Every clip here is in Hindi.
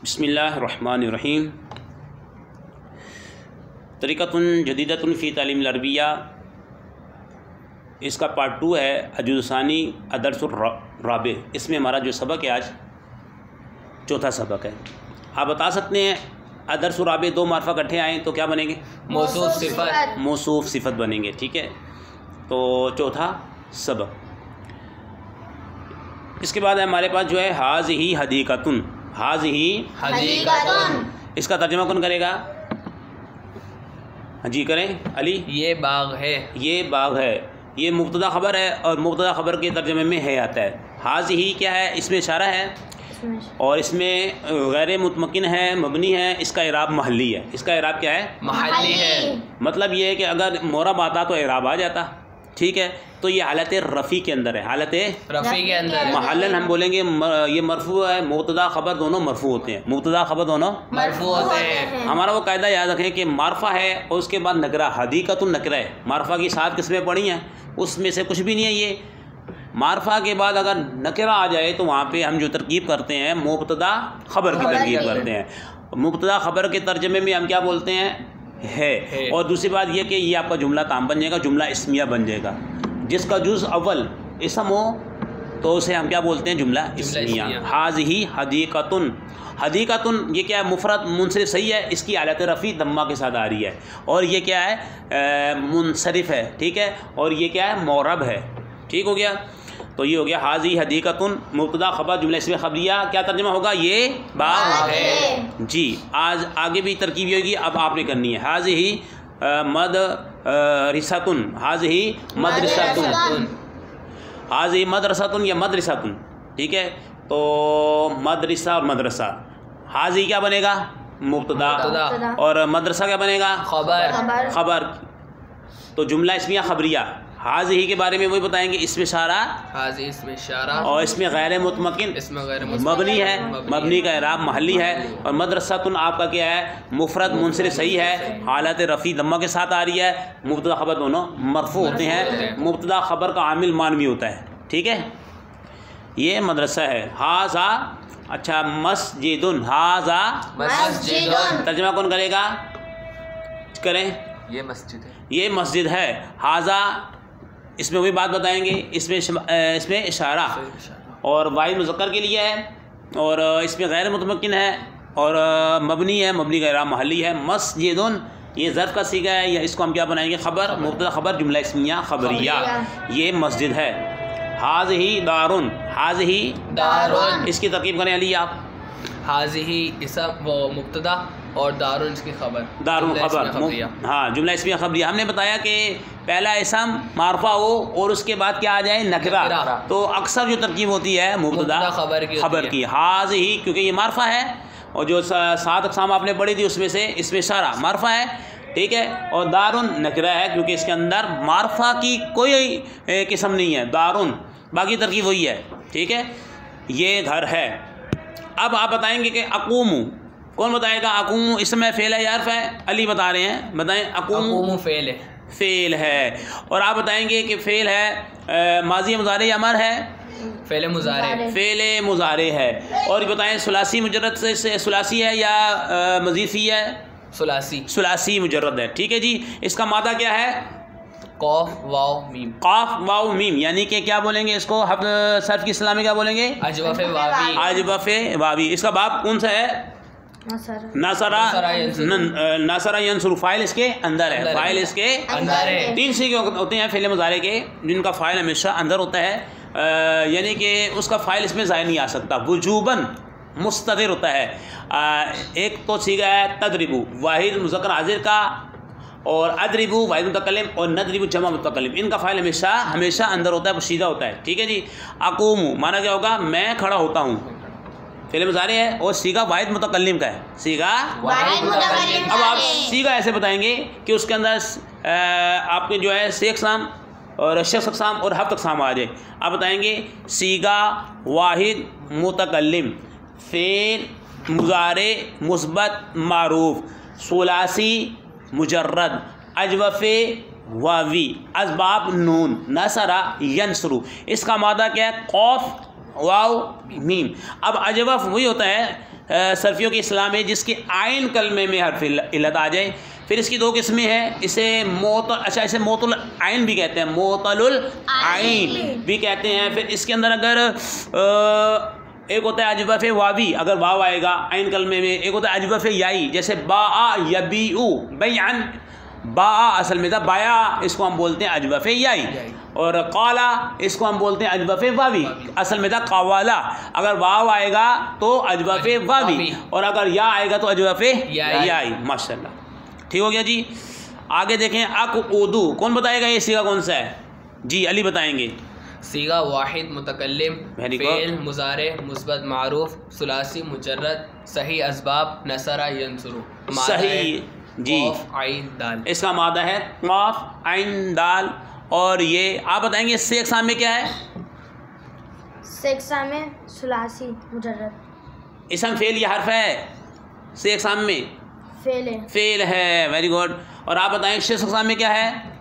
बिस्मिल्लाहिर्रहमानिर्रहीम। तरीक़तुन जदीदतुन फ़ी तालीमिल अरबिया, इसका पार्ट 2 है। अजुज़सानी अदर्सुर राबे। इसमें हमारा जो सबक है आज चौथा सबक है। आप बता सकते हैं अदर्सुर राबे दो मार्फा इकट्ठे आए तो क्या बनेंगे? मौसूफ सिफ़त। मौसूफ सिफ़त बनेंगे। ठीक है, तो चौथा सबक। इसके बाद हमारे पास जो है हाज़िही हदीक़तुन। हाज़िही हदीक़तुन, इसका तर्जुमा कौन करेगा? जी करें अली। ये बाग है। ये बाग है, ये मुब्तदा ख़बर है और मुब्तदा ख़बर के तर्जुमे में है आता है। हाज़िही क्या है? इसमें इशारा है और इसमें गैर मुतमक्किन है, मबनी है। इसका इराब महल्ली है। इसका इराब क्या है? महल्ली है। मतलब ये है कि अगर मोरब आता तो इराब आ जाता। ठीक है, तो ये हालत रफ़ी के अंदर है। हालत रफ़ी के अंदर महल्लन हम बोलेंगे ये मरफू है। मुब्तदा ख़बर दोनों मरफू होते हैं। मुब्तदा ख़बर दोनों मरफू होते हैं। हमारा वो कायदा याद रखें कि मारफा है और उसके बाद नकरा। हदीक़तुन नकरा है। मारफा की 7 किस्में पढ़ी हैं, उसमें से कुछ भी नहीं है ये। मारफा के बाद अगर नकरा आ जाए तो वहाँ पे हम जो तरकीब करते हैं मुब्तदा ख़बर की तरकीब करते हैं। मुब्तदा ख़बर के तर्जमे में हम क्या बोलते हैं? है। और दूसरी बात यह कि ये आपका जुमला ताम बन जाएगा, जुमला इस्मिया बन जाएगा। जिसका जुज़ अव्वल इसम हो तो उसे हम क्या बोलते हैं? जुमला इस्मिया। हाज़िही हदीक़तुन। हदीक़तुन ये क्या है? मुफ़रद मुनसरिफ सही है। इसकी हालत रफ़ी दम्मा के साथ आ रही है। और ये क्या है? मुनसरिफ है। ठीक है, और ये क्या है? मौरब है। ठीक हो गया, तो ये हो गया हाज़ी हदीक़तुन मुब्तदा ख़बर जुमला इसमें ख़बरिया। क्या तर्जुमा होगा? ये बाग है। जी, आज आगे भी तरकीब होगी, अब आपने करनी है। हाज़िही मदरसतुन। हाज़िही मदरसतुन। हाज़िही मदरसतुन या मदरसतुन। ठीक है, तो मदरसा और मदरसा। हाज़ी क्या बनेगा? मुब्तदा। और मदरसा क्या बनेगा? खबर। खबर। तो जुमला इसमिया ख़बरिया। हाज़िही के बारे में वही बताएंगे। इसमें इशारा, हाज़ी इसमें इशारा, और इसमें गैर मुतमक्किन, इसमें गैर मबनी है। मबनी का इराब महल्ली है। और मदरसतुन आपका क्या है? मुफ़रद मुनसरिफ सही है। हालत रफ़ी दम्मा के साथ आ रही है। मुब्तदा ख़बर दोनों मरफू होते हैं। मुब्तदा ख़बर का आमिल मानवी होता है। ठीक है, ये मदरसा है। हाज़ा, अच्छा मस्जिदुन। हाज़ा मस्जिदुन, तर्जुमा कौन करेगा? करें। ये मस्जिद है। ये मस्जिद है। हाज़ा इसमें वही बात बताएंगे। इसमें इशारा और वाहिद मुज़क्कर के लिए है, और इसमें गैर मुतमक्किन है और मबनी है। मबनी का इराब महल्ली है। मस्जिदुन ये ज़र्फ़ का सीगा है, या इसको हम क्या बनाएंगे? ख़बर। मुब्तदा ख़बर जुमला इस्मिया ख़बरिया। ये मस्जिद है। हाज़िही दारुन। हाज़िही दारुन, इसकी तरकीब करें अली आप। हाज़िही इसम वो मुब्तदा और दारुन इसकी खबर। दारुन खबर, हाँ जुमला इसमिया ख़बरिया। हमने बताया कि पहला इसम मारफा हो और उसके बाद क्या आ जाए? नकरा। तो अक्सर जो तरकीब होती है मुब्तदा खबर की। हाज़िही क्योंकि ये मारफा है, और जो 7 अक़साम आपने पढ़ी थी उसमें से इसमें इशारा मारफा है। ठीक है, और दारुन नकरा है क्योंकि इसके अंदर मारफा की कोई किस्म नहीं है। दारुन बाकी तरकीब वही है। ठीक है, ये घर है। अब आप बताएंगे कि अक़ूमु, कौन बताएगा? अक़ूमु इसमें फ़ेल है या हर्फ़ है? अली बता रहे हैं, बताएं। अक़ूमु फ़ेल है। फ़ेल है। और आप बताएंगे कि फ़ेल है माज़ी मुज़ारे या अमर है? फ़ेल मुज़ारे। फ़ेल मुज़ारे है। और बताएं सुलासी मुजर्रद से सुलासी है या मज़ीफ़ी है? सुलासी। सुलासी मुजर्रद है। ठीक है जी, इसका मादा क्या है? कॉफ वाव मीम। काफ वाव मीम, यानी कि क्या बोलेंगे इसको? हम सर्फ की इस्लामी क्या बोलेंगे? अजवफ़े वावी। अजवफ़े वावी। इसका बाब कौन सा है? नासरा। नासरा यंसुरु। फ़ाइल इसके अंदर है। फ़ाइल इसके अंदर है। 3 सीगे होते हैं फ़ेल मुज़ारे के जिनका फ़ाइल हमेशा अंदर होता है, यानी कि उसका फ़ाइल इसमें ज़ाहिर नहीं आ सकता। वुजूबन मुस्ततिर होता है। एक तो सीगा है तदरिबु, वाहिद मुज़क्कर हाज़िर का, और अदरिबु वाहिद मुतकल्लिम, और नदरिबु जमा मुतकल्लिम। इनका फ़ाइल हमेशा अंदर होता है, पोशीदा होता है। ठीक है जी। अक़ूमु माना क्या होगा? मैं खड़ा होता हूँ। फ़ेल मुज़ारे है और सीगा वाहिद मुतकल्लिम का है। सीगा वाहिद मुतकल्लिम। अब आप सीगा ऐसे बताएंगे कि उसके अंदर आपके जो है 6 अक़साम और 6 अक़साम और 7 अक़साम आ जाए। आप बताएंगे सीगा वाहिद मुतकल्लिम, फ़ेल मुज़ारे मुस्बत मारूफ, सुलासी मुजर्रद, अजवफ़े वावी, असबाब नून, नसरा यंसरू। इसका मादा क्या है? कौफ वाव मीम। अब अजवफ़ वही होता है सर्फियों की इस्लाम में जिसके आइन कलमे में हर्फ इल्लत आ जाए। फिर इसकी दो किस्में हैं, इसे इसे मोतल आइन भी कहते हैं, मोतलुल आइन भी कहते हैं। फिर इसके अंदर अगर एक होता है अजवफ़ वावी, अगर वाव आएगा आइन कलमे में। एक होता है अजवफ़ याई, जैसे बाआ यबीउ बैअन, बाआ असल में था बाया, इसको हम बोलते हैं अजवफ़ याई। और काला इसको हम बोलते हैं अजवफ़ वावी, असल में था कावाला। अगर वाव आएगा तो अजवफ़ वावी, और अगर या आएगा तो अजवफ़ याई। माशाल्लाह, ठीक हो गया जी। आगे देखें अक़उदू, कौन बताएगा ये सीगा कौन सा है? जी अली बताएंगे। सीगा वाहिद मुतकल्लिम, फ़ेल मुज़ारे मुस्बत मारूफ, सुलासी मुजर्रद, सही असबाब नसरा यंसुरु। सही जी, आइन दाल, इसका मादा है क़ाफ आइन दाल। और ये आप बताएंगे इससे इक़साम में क्या है? से इक़साम में सुलासी मुजर्रद। इसम फ़ेल या हर्फ है? से इक़साम में फ़ेल है, वेरी गुड। और आप बताएंगे शेष इक़साम में क्या है?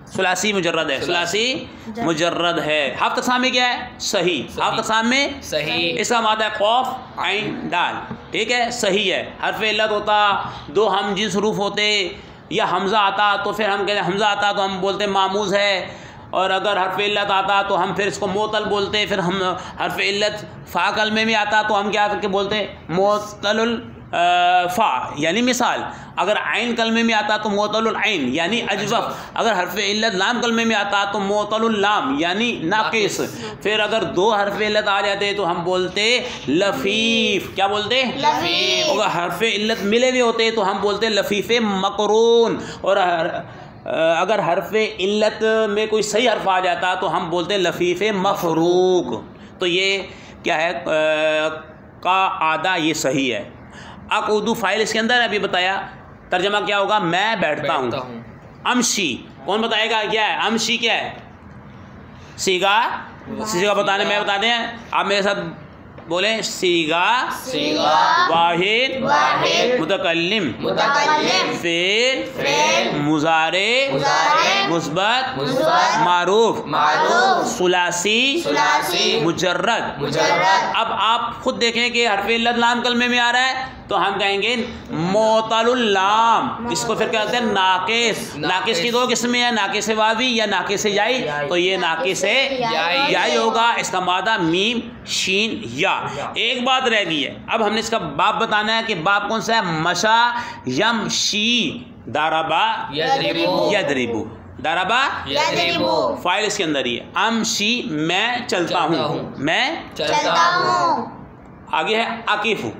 सुलासी मुजर्रद है, सुलासी मुजर्रद है। हफ्त इक़साम में क्या है? सही। हफ्त इक़साम में सही, इसका मादा है क़ाफ आइन दाल, ठीक है, सही है। हर्फ इल्लत होता, दो हम जिस हरूफ होते, या हमज़ा आता तो फिर हम कहते हैं हमज़ा आता तो हम बोलते मामूज़ है। और अगर हर्फ इल्लत आता तो हम फिर इसको मोतल बोलते। फिर हम हर्फ इल्लत फ़ा कलमे में आता तो हम क्या करके बोलते हैं? मोतलुल फ़ा, यानी मिसाल। अगर आइन कलमे में आता तो मोतलुल आइन यानी अजवफ़। अगर हर्फ इल्लत लाम कलमे में आता तो मोतलुल लाम यानी नाक़िस। फिर अगर दो हर्फ इल्लत आ जाते तो हम बोलते लफ़ीफ़। क्या बोलते? लफ़ीफ़। अगर हर्फ इल्लत मिले हुए होते तो हम बोलते लफ़ीफ़ मक़रून। और अगर हर्फ इल्लत में कोई सही हर्फ आ जाता तो हम बोलते हैं लफ़ीफ़ मफ़रूक। तो ये क्या है का आदा, ये सही है। अक़उदू फ़ाइल इसके अंदर अभी बताया, तर्जमा क्या होगा? मैं बैठता हूँ। अमशी, कौन बताएगा क्या है? अमशी क्या है? सीगा, सीगा बताने मैं बताते हैं, आप मेरे साथ बोले। सीगा वाहिद मुतकल्लिम, फ़ेल मुज़ारे मुस्बत मारूफ, सुलासी मुजर्रद। अब आप खुद देखें कि हर्फ इल्लत लाम कलमे में आ रहा है तो हम कहेंगे मोतलुल लाम। इसको फिर कहते हैं नाक़िस। नाक़िस की दो किस्में हैं, नाक़िस वावी या नाक़िस याई। तो ये नाक़िस याई होगा, इसका मादा मीम शीन या। एक बात रह गई है, अब हमने इसका बाप बताना है कि बाप कौन सा है? मशा यमशी, दारबा यदरिबु, दारबा फ़ाइल इसके अंदर ही है। अमशी मैं चलता हूँ, मैं चलता हूँ। आगे है अकीफ़ु,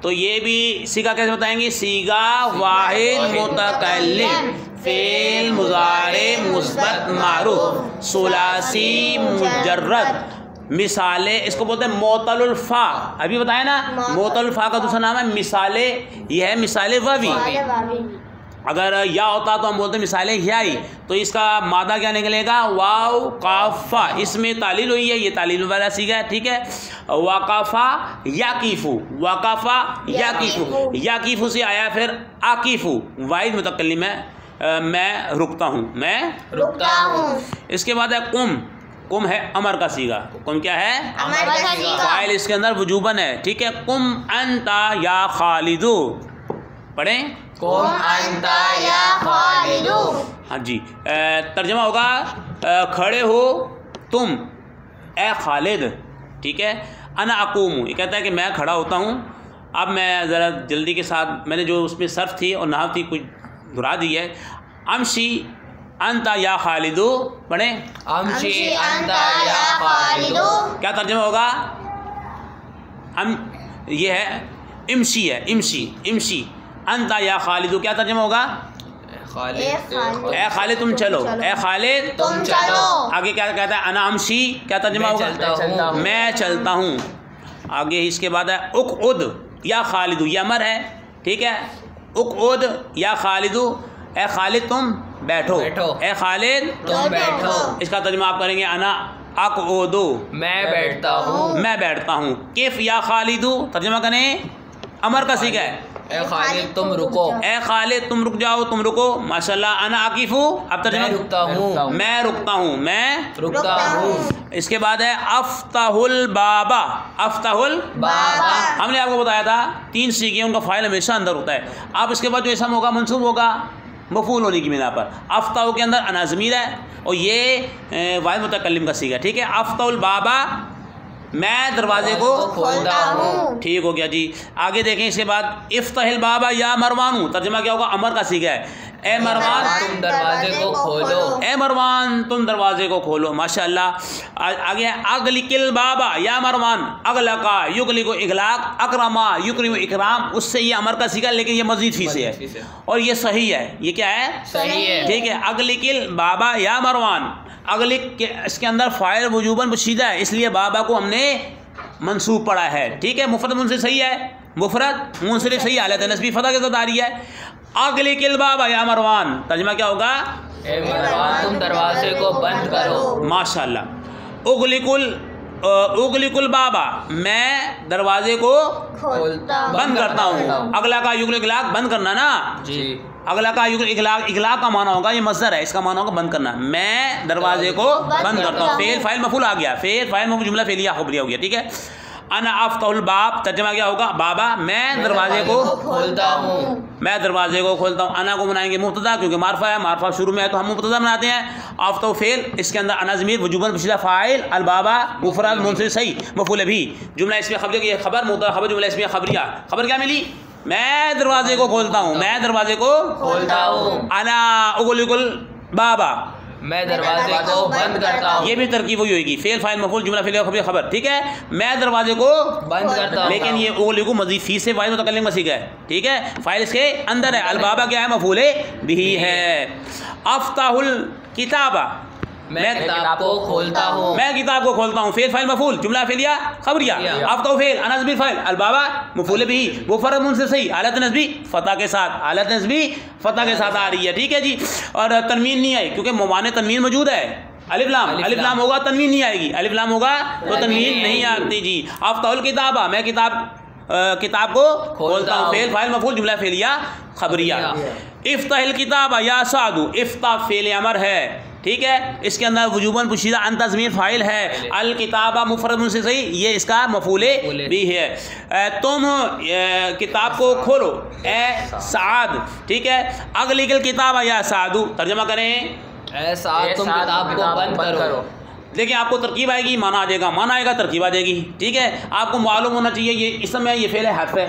तो ये भी सीगा कैसे बताएंगे? सीगा वाहिद मुतकल्लिम, फ़ेल मुज़ारे मुस्बत मारूफ, सुलासी मुजर्रद। मिसाले इसको बोलते हैं मोतलुल फ़ा, अभी बताया ना। मोतलुल फ़ा का दूसरा नाम है मिसाले, यह है मिसाले वावी। अगर या होता तो हम बोलते मिसाले याई। तो इसका मादा क्या निकलेगा? वाव काफ़ा, इसमें तालील हुई है, ये तालील वाला सीगा है, ठीक है। वाक़ाफ़ा याकीफ़ु, वाक़ाफ़ा याकीफ़ु, याकीफ़ु से आया फिर आकीफ़ु, वाहिद मुतकल्लिम है, मैं रुकता हूँ, मैं रुकता हूँ। इसके बाद है कुम, कुम है अमर का सीगा। कुम क्या है? अमर का सीगा। फ़ाइल इसके अंदर वजूबन है, ठीक है। कुम अंता या खालिदू, पढ़ें। कुम अंता या खालिदू, हाँ जी। तर्जमा होगा खड़े हो तुम ए खालिद, ठीक है। अना अकूमु, ये कहता है कि मैं खड़ा होता हूँ। अब मैं ज़रा जल्दी के साथ, मैंने जो उसमें सर्फ थी और नाव थी कुछ दुहरा दी है। अमशी अंता या खालिदू, पढ़े। अमशी अंता या खालिदू, क्या तर्जमा होगा? ये है इमशी है, इमशी इमशी। अंता या खालिदू क्या तर्जमा होगा? ए खालिद तुम चलो, ए खालिद तुम चलो। आगे क्या कहता है? अना अमशी, क्या तर्जमा होगा? मैं चलता हूँ। आगे इसके बाद है उक़उद या खालिदू, ये अमर है, ठीक है। उक़उद या खालिदू, ए खालिद तुम बैठो, ए खालिद तुम बैठो। इसका तर्जुमा आप करेंगे अना अक़उदु, मैं बैठता हूँ, मैं बैठता हूँ। किफ़ या खालिदू, तर्जुमा करें, अमर का सीगा है, ए खालिद तुम रुको, ए खालिद तुम रुक जाओ, तुम रुको। माशाल्लाह। अना आकिफू, अब तर्जुमा, मैं रुकता हूँ, मैं रुकता हूँ, मैं रुकता हूँ। इसके बाद है अफ्ताहुल बाबा, अफ्ताहुल बाबा, हमने आपको बताया था 3 सीखे, उनका फाइल हमेशा अंदर होता है। अब इसके बाद जो इसम होगा मंसूब होगा मफूल होने की बिना पर। अफ्ताहु के अंदर अना ज़मीर है और ये वाहिद मुतकल्लिम का सीगा, ठीक है। अफ्ताहुल बाबा, मैं दरवाजे को खोलता हूँ। ठीक हो गया जी। आगे देखें इसके बाद इफ्ताहिल बाबा या मरवानू, तर्जुमा क्या होगा? अमर का सीगा है। ए मरवान तुम दरवाजे को खोलो, ए मरवान तुम दरवाजे को खोलो। माशाअल्लाह। आगे है अगलिकिल बाबा या मरवान, अगलका युगलिको इगलाक, अकरमा युकरिमु इकराम, उससे ये अमर का सीगा, लेकिन ये मजीद फी से है और ये सही है। ये क्या है? सही है, ठीक है। अगलिकिल बाबा या मरवान, अगलिक के इसके अंदर फ़ाइल वजूबन पोशीदा है, इसलिए बाबा को हमने मंसूब पढ़ा है, ठीक है। मुफरद मुनसरिफ सही है, मुफरद मुनसरिफ सही, हालत नस्बी फतह के साथ आ रही है। अगलिकिल बाबा या मरवान, तर्जुमा क्या होगा? ए मरवान तुम दरवाजे को बंद करो। माशाअल्लाह। उगलिकुल बाबा, मैं दरवाजे को बंद करता हूँ। अगला का युगल इगलाक, बंद करना ना जी। अगला का युगल इगलाक, इगलाक का माना होगा, ये मस्दर है, इसका माना होगा बंद करना। मैं दरवाजे को बंद करता हूँ। फेल फाइल मफूल आ गया, फेल फाइल मफूल जुमला फेलिया खबरिया हो गया, ठीक है। अना अफ्ताहुल बाब, तर्जुमा क्या होगा? बाबा, मैं दरवाजे को खोलता हूँ, मैं दरवाजे को खोलता हूँ। अना को बनाएंगे मुब्तदा, क्योंकि मारफा है, मारफा शुरू में है तो हम मुब्तदा बनाते हैं। अफ्ताहु फेल, इसके अंदर अना ज़मीर वजूबन पोशीदा फाइल, अल बाबा मुफरद मुनसरिफ सही, मफूल भी। जुमला इसमें खबरिया की खबर, मुबतदा खबर, जुमला इसमें खबरिया। खबर क्या मिली? मैं दरवाजे को खोलता हूँ, मैं दरवाजे को खोलता हूँ। अना उगलिकुल बाबा, मैं दरवाजे को बंद करता हूँ। ये भी तरकीब हुई होगी, फेल फाइल मफूल जुमला फेल खबर खबर, ठीक है। मैं दरवाजे को बंद करता हूँ, लेकिन ये उगलिकु मजीद फी से वाहिद मुतकल्लिम का सीगा है, ठीक है। फाइल इसके अंदर है। अल बाबा क्या है? मफूल बिही है। अफ्ताहुल किताबा, मैं किताब को खोलता हूँ, मैं किताब को खोलता हूँ। फेल फाइल मफूल जुमला फेलिया खबरिया। अफ्ताहु फेल, अना ज़मीर फाइल, अल बाबा मफूल बिही, मुफरद मुनसरिफ सही, हालत नस्बी फतह के साथ, हालत नस्बी फतह के साथ आ रही है, ठीक है जी। और तनवीन नहीं आई, क्योंकि मवाने तनवीन मौजूद है। अलिफ लाम होगा, तनवीन नहीं आएगी। अलिफ लाम होगा तो तनवीन नहीं आती जी। अफ्ताहुल किताबा, मैं किताब को खोलता हूँ। फेल फाइल मफूल जुमला फेलिया खबरिया। इफ्ताहिल किताबा या सादू, इफ्ता फेल अमर है, ठीक है। इसके अंदर वजूबन पोशीदा अंता ज़मीर फाइल है। अल किताबा मुफरद मुनसरिफ सही, ये इसका मफूले भी है। तुम किताब को खोलो, ए साद, ठीक है। अगलिकल किताबा या सादू, तर्जुमा करें ए साद तुम किताब को बंद करो। देखिए आपको तरकीब आएगी, माना आ जाएगा, माना आएगा तरकीब आ जाएगी, ठीक है। आपको मालूम होना चाहिए ये इसम है, ये फेल है, हर्फ है,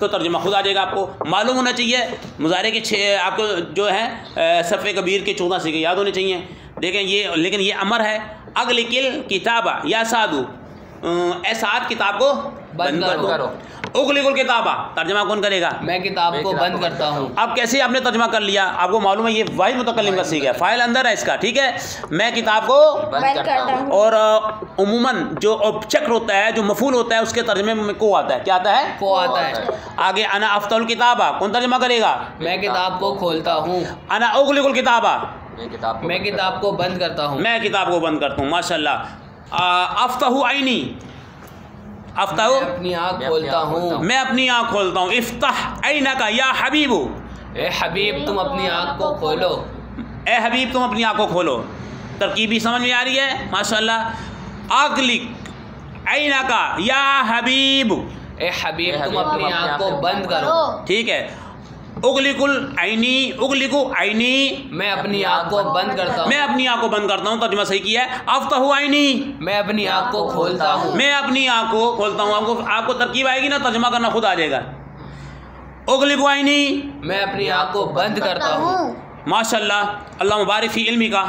तो तर्जुमा खुद आ जाएगा। आपको मालूम होना चाहिए मुजारे के 6 आपको जो है सफ़े कबीर के 14 सीखे याद होने चाहिए। देखें ये, लेकिन ये अमर है। अगलिकिल किताबा या सादू, ए साद किताब को बंद करो। उगलिकुल किताबा, तर्जुमा कौन करेगा? मैं किताब को बंद करता हूँ। अब कैसे आपने तर्जुमा कर लिया? आपको मालूम है ये वाहिद मुतकल्लिम का सीगा है, फाइल अंदर है इसका, ठीक है। मैं किताब को बंद करता हूँ। और उमूमन जो ऑब्जेक्ट होता है, जो मफूल होता है, उसके तर्जुमे में को आता है, क्या आता है? को आता है। आगे अना अफ्ताहुल किताबा, कौन तर्जुमा करेगा? मैं किताब को खोलता हूँ। अना उगलिकुल किताबा, मैं किताब को बंद करता हूँ, मैं किताब को बंद करता हूँ। माशाअल्लाह। अफ्ताहु आईनी, अफ्ताहु मैं अपनी आँख खोलता हूँ, मैं अपनी आँख खोलता हूँ। इफ्ताह ऐना का या हबीबू, ए हबीब तुम अपनी आँख को खोलो, ए हबीब तुम अपनी आँख को खोलो। तरकीब भी समझ में आ रही है माशाअल्लाह। अगलिक ऐना का या हबीब, ए हबीब तुम अपनी आँख को बंद करो, ठीक है। उगलिकुल आईनी, उगलिकु आईनी, मैं अपनी आँख को बंद करता हूँ, मैं अपनी आँख को बंद करता हूँ, तर्जुमा सही किया है। अफ्ताहु आईनी, मैं अपनी आँख को खोलता हूँ, मैं अपनी आँख को खोलता हूँ। आपको तरकीब आएगी ना, तर्जुमा करना खुद आ जाएगा। उगलिकु आईनी, मैं अपनी आँख को बंद करता हूँ। माशाअल्लाह, अल्लाह मुबारिक फी इल्मी का।